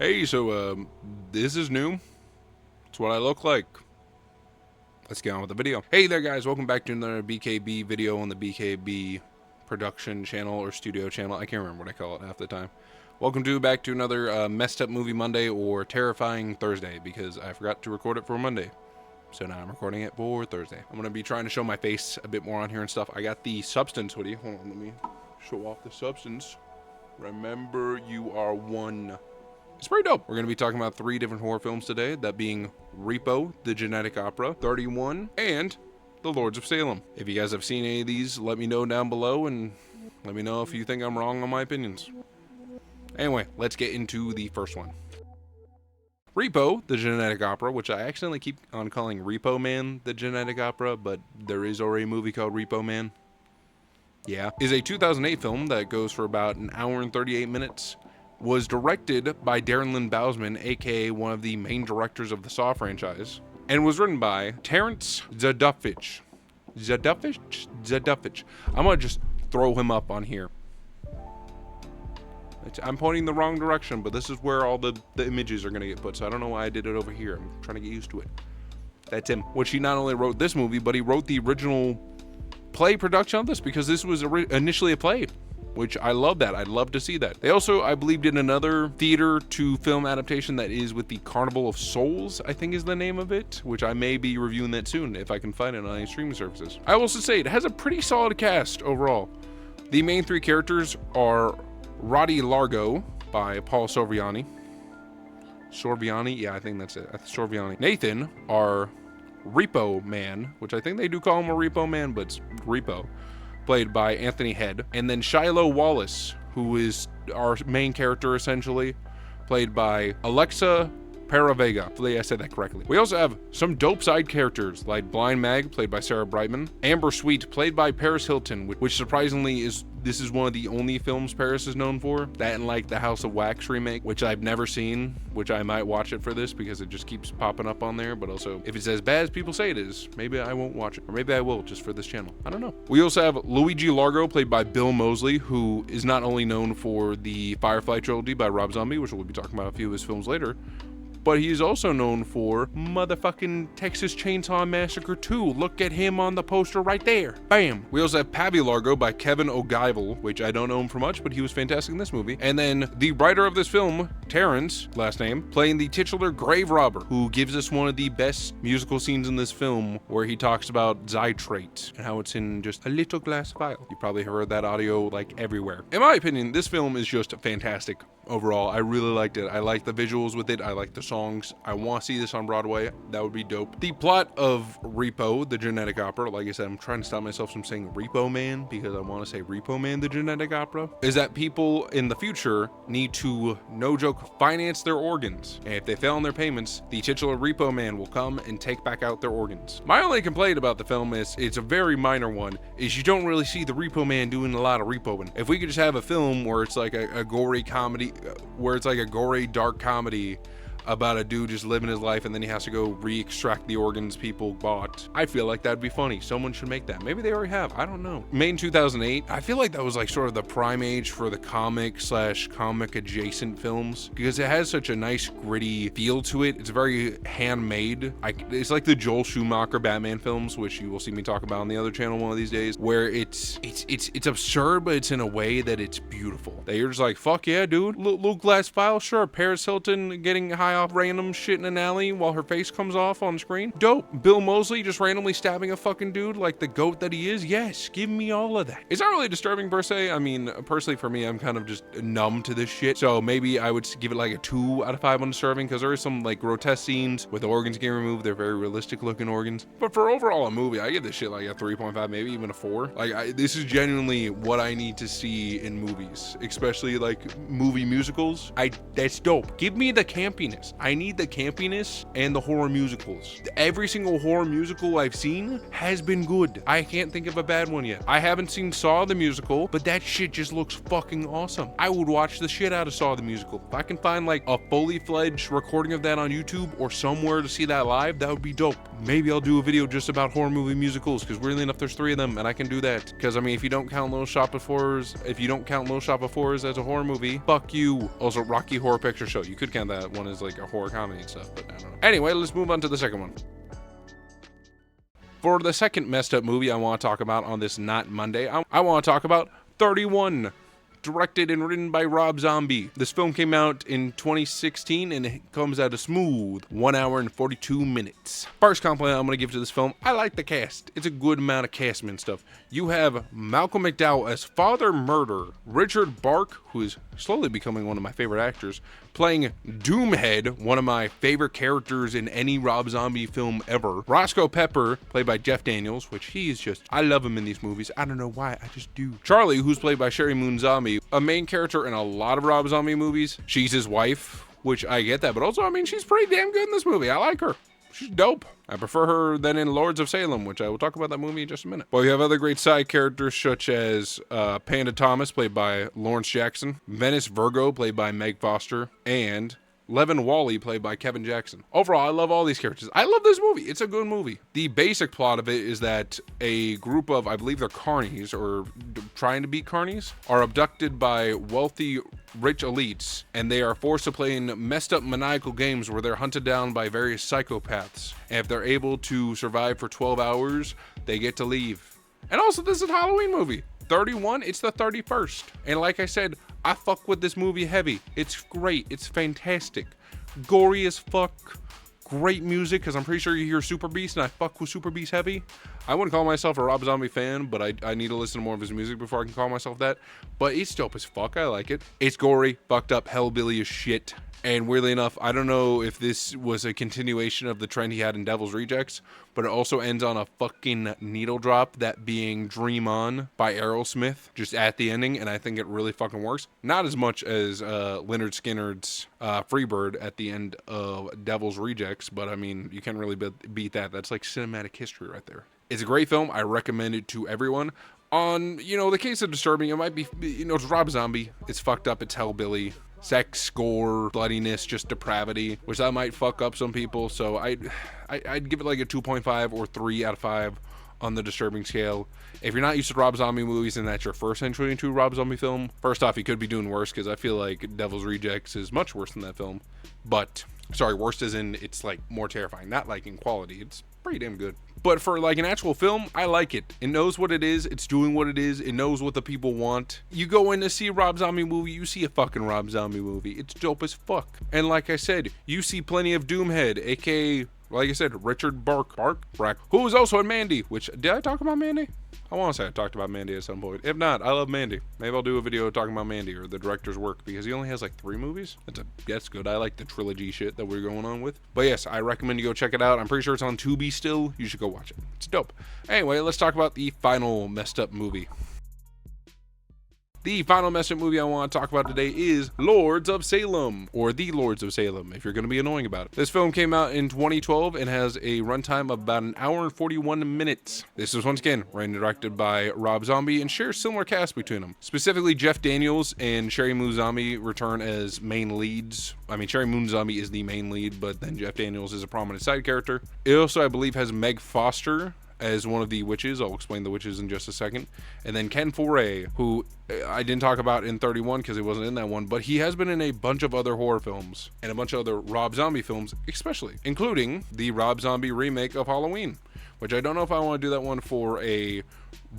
Hey, this is new. It's what I look like. Let's get on with the video. Hey there, guys. Welcome back to another BKB video on the BKB production channel or studio channel. I can't remember what I call it half the time. Welcome back to another messed up movie Monday or terrifying Thursday, because I forgot to record it for Monday. So now I'm recording it for Thursday. I'm going to be trying to show my face a bit more on here and stuff. I got the Substance hoodie. Hold on, let me show off the Substance. Remember, you are one. It's pretty dope. We're going to be talking about 3 different horror films today, that being Repo, the Genetic Opera, 31, and The Lords of Salem. If you guys have seen any of these, let me know down below, and let me know if you think I'm wrong on my opinions. Anyway, let's get into the first one. Repo, the Genetic Opera, which I accidentally keep on calling Repo Man, the Genetic Opera, but there is already a movie called Repo Man. Yeah. Is a 2008 film that goes for about an hour and 38 minutes. Was directed by Darren Lynn Bousman, aka one of the main directors of the Saw franchise, and was written by Terrence Zadufich. I'm gonna just throw him up on here. I'm pointing the wrong direction, but this is where all the images are gonna get put, so I don't know why I did it over here. I'm trying to get used to it. That's him. Which he not only wrote this movie, but he wrote the original play production of this, because this was initially a play. Which I love that. I'd love to see that. They also, I believe, did another theater to film adaptation that is with the Carnival of Souls, I think is the name of it, which I may be reviewing that soon if I can find it on any streaming services. I will also say it has a pretty solid cast overall. The main 3 characters are Roddy Largo by Paul Sorviani. Sorviani? Yeah, I think that's it. Sorviani. Nathan are Repo Man, which I think they do call him a Repo Man, but it's Repo, played by Anthony Head, and then Shiloh Wallace, who is our main character essentially, played by Alexa Paravega. Hopefully I said that correctly. We also have some dope side characters like Blind Mag, played by Sarah Brightman, Amber Sweet, played by Paris Hilton, which surprisingly this is one of the only films Paris is known for. That and like the House of Wax remake, which I've never seen, which I might watch it for this because it just keeps popping up on there. But also, if it's as bad as people say it is, maybe I won't watch it. Or maybe I will just for this channel. I don't know. We also have Luigi Largo, played by Bill Moseley, who is not only known for the Firefly trilogy by Rob Zombie, which we'll be talking about a few of his films later, but he's also known for motherfucking Texas Chainsaw Massacre 2. Look at him on the poster right there. Bam. We also have Pappy Largo by Kevin O'Geivel, which I don't know him for much, but he was fantastic in this movie. And then the writer of this film, Terrence, last name, playing the titular grave robber, who gives us one of the best musical scenes in this film, where he talks about Zytrate and how it's in just a little glass vial. You probably heard that audio like everywhere. In my opinion, this film is just fantastic. Overall, I really liked it. I like the visuals with it. I like the songs. I want to see this on Broadway. That would be dope. The plot of Repo, the Genetic Opera, like I said, I'm trying to stop myself from saying Repo Man because I want to say Repo Man, the Genetic Opera, is that people in the future need to, no joke, finance their organs. And if they fail in their payments, the titular Repo Man will come and take back out their organs. My only complaint about the film is, it's a very minor one, is you don't really see the Repo Man doing a lot of repoing. If we could just have a film where it's like a gory comedy, where it's like a gory dark comedy about a dude just living his life and then he has to go re-extract the organs people bought, I feel like that'd be funny. Someone should make that. Maybe they already have. I don't know. Made in 2008. I feel like that was like sort of the prime age for the comic adjacent films, because it has such a nice gritty feel to it. It's very handmade. It's like the Joel Schumacher Batman films, which you will see me talk about on the other channel one of these days, where it's absurd, but it's in a way that it's beautiful. That you're just like, fuck yeah, dude. Little glass vial, sure. Paris Hilton getting high off random shit in an alley while her face comes off on screen. Dope. Bill Moseley just randomly stabbing a fucking dude like the goat that he is. Yes, give me all of that. It's not really disturbing per se. I mean, personally for me, I'm kind of just numb to this shit. So maybe I would give it like a 2 out of 5 on disturbing, because there are some like grotesque scenes with the organs getting removed. They're very realistic looking organs. But for overall a movie, I give this shit like a 3.5, maybe even a 4. Like this is genuinely what I need to see in movies, especially like movie musicals. That's dope. Give me the campiness. campiness. I need the campiness and the horror musicals. Every single horror musical I've seen has been good. I can't think of a bad one yet. I haven't seen Saw the musical, but that shit just looks fucking awesome. I would watch the shit out of Saw the musical. If I can find like a fully fledged recording of that on YouTube or somewhere to see that live, that would be dope. Maybe I'll do a video just about horror movie musicals, because weirdly enough, there's 3 of them, and I can do that. Because I mean, if you don't count Little Shop of Horrors, as a horror movie, fuck you. Also, Rocky Horror Picture Show. You could count that one as like a horror comedy and stuff, but I don't know. Anyway, let's move on to the second one. For the second messed up movie I want to talk about on this Not Monday, I want to talk about 31. Directed and written by Rob Zombie. This film came out in 2016 and it comes out a smooth 1 hour and 42 minutes. First compliment I'm going to give to this film, I like the cast. It's a good amount of castman stuff. You have Malcolm McDowell as Father Murder, Richard Bark, who is slowly becoming one of my favorite actors, playing Doomhead, one of my favorite characters in any Rob Zombie film ever. Roscoe Pepper, played by Jeff Daniels, which he is just, I love him in these movies. I don't know why, I just do. Charlie, who's played by Sherry Moon Zombie, a main character in a lot of Rob Zombie movies. She's his wife, which I get that, but also, I mean, she's pretty damn good in this movie. I like her. She's dope. I prefer her than in Lords of Salem, which I will talk about that movie in just a minute. But you have other great side characters such as Panda Thomas, played by Lawrence Jackson, Venice Virgo, played by Meg Foster, and Levin Wally, played by Kevin Jackson. Overall, I love all these characters. I love this movie. It's a good movie. The basic plot of it is that a group of, I believe they're carnies, or trying to be carnies, are abducted by wealthy, rich elites, and they are forced to play in messed up maniacal games where they're hunted down by various psychopaths. And if they're able to survive for 12 hours, they get to leave. And also, this is a Halloween movie. 31, it's the 31st. And like I said, I fuck with this movie heavy. It's great. It's fantastic. Gory as fuck. Great music, because I'm pretty sure you hear Super Beast, and I fuck with Super Beast heavy. I wouldn't call myself a Rob Zombie fan, but I need to listen to more of his music before I can call myself that. But it's dope as fuck. I like it. It's gory, fucked up, hellbilly as shit. And weirdly enough, I don't know if this was a continuation of the trend he had in Devil's Rejects, but it also ends on a fucking needle drop, that being Dream On by Aerosmith, just at the ending, and I think it really fucking works. Not as much as Lynyrd Skynyrd's Freebird at the end of Devil's Rejects, but I mean, you can't really beat that. That's like cinematic history right there. It's a great film. I recommend it to everyone. On, the case of disturbing, it might be, it's Rob Zombie. It's fucked up. It's hellbilly. Sex, gore, bloodiness, just depravity, which that might fuck up some people. So I'd give it like a 2.5 or 3 out of 5 on the disturbing scale. If you're not used to Rob Zombie movies and that's your first entry into a Rob Zombie film, first off, you could be doing worse, because I feel like Devil's Rejects is much worse than that film. But, sorry, worse as in it's like more terrifying, not like in quality. It's pretty damn good. But for like an actual film, I like it. It knows what it is. It's doing what it is. It knows what the people want. You go in to see a Rob Zombie movie, you see a fucking Rob Zombie movie. It's dope as fuck. And like I said, you see plenty of Doomhead, aka, like I said, Richard Bark, who is also in Mandy, which, did I talk about Mandy? I want to say I talked about Mandy at some point. If not, I love Mandy. Maybe I'll do a video talking about Mandy or the director's work, because he only has like 3 movies. That's good. I like the trilogy shit that we're going on with. But yes, I recommend you go check it out. I'm pretty sure it's on Tubi still. You should go watch it. It's dope. Anyway, let's talk about the final messed up movie. The final messed up movie I want to talk about today is Lords of Salem, or The Lords of Salem, if you're going to be annoying about it. This film came out in 2012 and has a runtime of about 1 hour and 41 minutes. This is once again written and directed by Rob Zombie and shares similar cast between them. Specifically, Jeff Daniels and Sherry Moon Zombie return as main leads. I mean, Sherry Moon Zombie is the main lead, but then Jeff Daniels is a prominent side character. It also, I believe, has Meg Foster as one of the witches. I'll explain the witches in just a second. And then Ken Foree, who I didn't talk about in 31 because he wasn't in that one, but he has been in a bunch of other horror films and a bunch of other Rob Zombie films, especially, including the Rob Zombie remake of Halloween, which I don't know if I want to do that one for a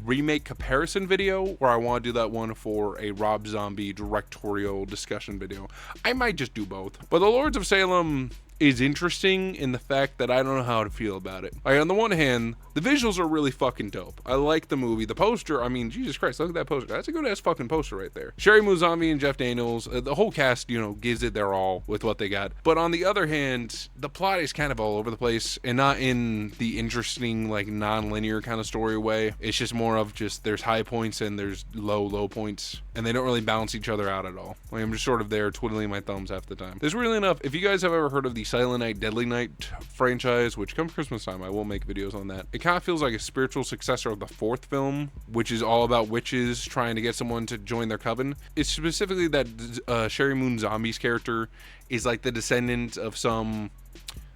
remake comparison video or I want to do that one for a Rob Zombie directorial discussion video. I might just do both. But The Lords of Salem is interesting in the fact that I don't know how to feel about it. Like, on the one hand, the visuals are really fucking dope. I like the movie. The poster, I mean, Jesus Christ, look at that poster. That's a good ass fucking poster right there. Sherry Moon Zombie and Jeff Daniels, the whole cast, you know, gives it their all with what they got. But on the other hand, the plot is kind of all over the place, and not in the interesting, like, non-linear kind of story way. It's just more of just there's high points and there's low points, and they don't really balance each other out at all. Like, I'm just sort of there twiddling my thumbs half the time. There's really enough. If you guys have ever heard of the Silent Night, Deadly Night franchise, which comes Christmas time, I will make videos on that. It kind of feels like a spiritual successor of the fourth film, which is all about witches trying to get someone to join their coven. It's specifically that Sherry Moon Zombie's character is like the descendant of some,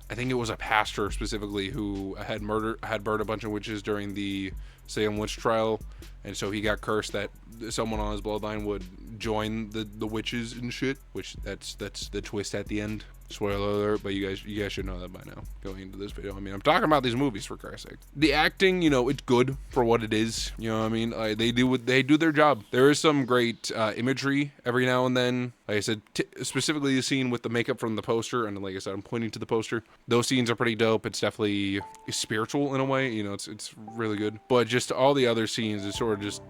I think it was a pastor specifically, who had burned a bunch of witches during the Salem witch trial, and so he got cursed that someone on his bloodline would join the witches and shit, which that's the twist at the end. Spoiler alert, but you guys should know that by now going into this video. I mean, I'm talking about these movies, for Christ's sake. The acting, you know, it's good for what it is. You know what I mean? They do their job. There is some great imagery every now and then. Like I said, specifically the scene with the makeup from the poster, and like I said, I'm pointing to the poster. Those scenes are pretty dope. It's definitely spiritual in a way. You know, it's really good. But just all the other scenes, it sort of just,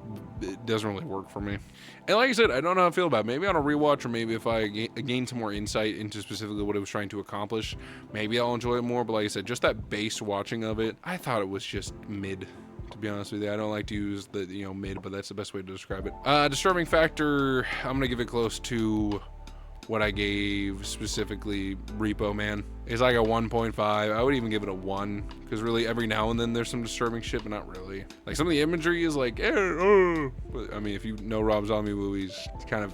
it doesn't really work for me. And like I said, I don't know how I feel about it. Maybe on a rewatch, or maybe if I gain some more insight into specifically what it was trying to accomplish, maybe I'll enjoy it more. But like I said, just that base watching of it, I thought it was just mid. To be honest with you, I don't like to use the, you know, mid, but that's the best way to describe it. Disturbing factor, I'm gonna give it close to what I gave specifically Repo Man. It's like a 1.5. I would even give it a 1, because really every now and then there's some disturbing shit, but not really. Like, some of the imagery is like, but I mean, if you know Rob Zombie movies, it's kind of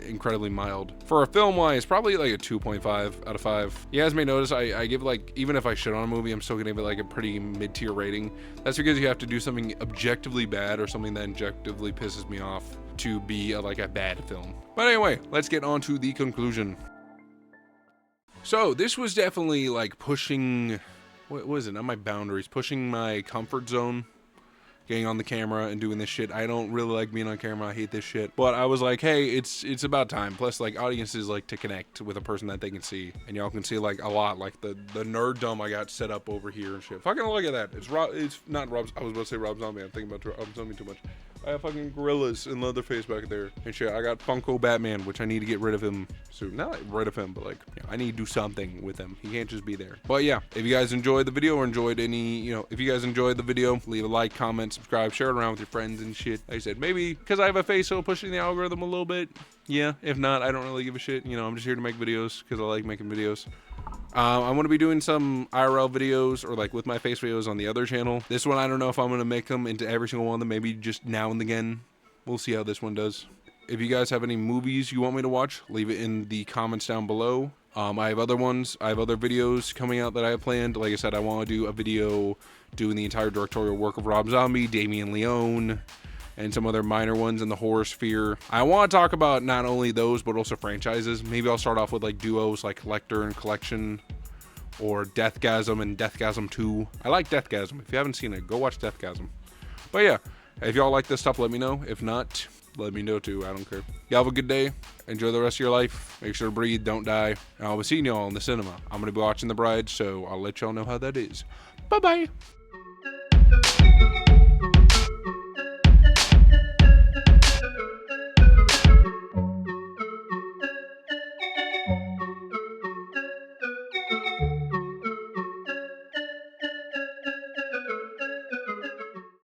incredibly mild. For a film wise, probably like a 2.5 out of 5. You guys may notice I give, like, even if I shit on a movie, I'm still gonna give it like a pretty mid-tier rating. That's because you have to do something objectively bad or something that objectively pisses me off to be like a bad film. But anyway, let's get on to the conclusion. So this was definitely like pushing, what was it, not my boundaries, pushing my comfort zone. Getting on the camera and doing this shit. I don't really like being on camera. I hate this shit. But I was like, hey, it's about time. Plus, like, audiences like to connect with a person that they can see, and y'all can see like a lot, like the nerddom I got set up over here and shit. Fucking look at that. It's not Rob. I was about to say Rob Zombie. I'm thinking about Rob Zombie too much. I have fucking gorillas and Leatherface back there and shit. I got Funko Batman, which I need to get rid of him soon. Not like rid of him, but like, yeah, I need to do something with him. He can't just be there. But yeah, if you guys enjoyed the video or enjoyed any, you know, if you guys enjoyed the video, leave a like, comment, subscribe, share it around with your friends and shit. Like I said, maybe because I have a face, so pushing the algorithm a little bit. Yeah, if not, I don't really give a shit. You know, I'm just here to make videos because I like making videos. I'm going to be doing some IRL videos, or like with my face videos on the other channel. This one, I don't know if I'm going to make them into every single one of them. Maybe just now and again. We'll see how this one does. If you guys have any movies you want me to watch, leave it in the comments down below. I have other ones. I have other videos coming out that I have planned. Like I said, I want to do a video doing the entire directorial work of Rob Zombie, Damien Leone, and some other minor ones in the horror sphere. I want to talk about not only those, but also franchises. Maybe I'll start off with like duos like Collector and Collection, or Deathgasm and Deathgasm 2. I like Deathgasm. If you haven't seen it, go watch Deathgasm. But yeah, if y'all like this stuff, let me know. If not, let me know too. I don't care. Y'all have a good day. Enjoy the rest of your life. Make sure to breathe, don't die. And I'll be seeing y'all in the cinema. I'm going to be watching The Bride, so I'll let y'all know how that is. Bye-bye.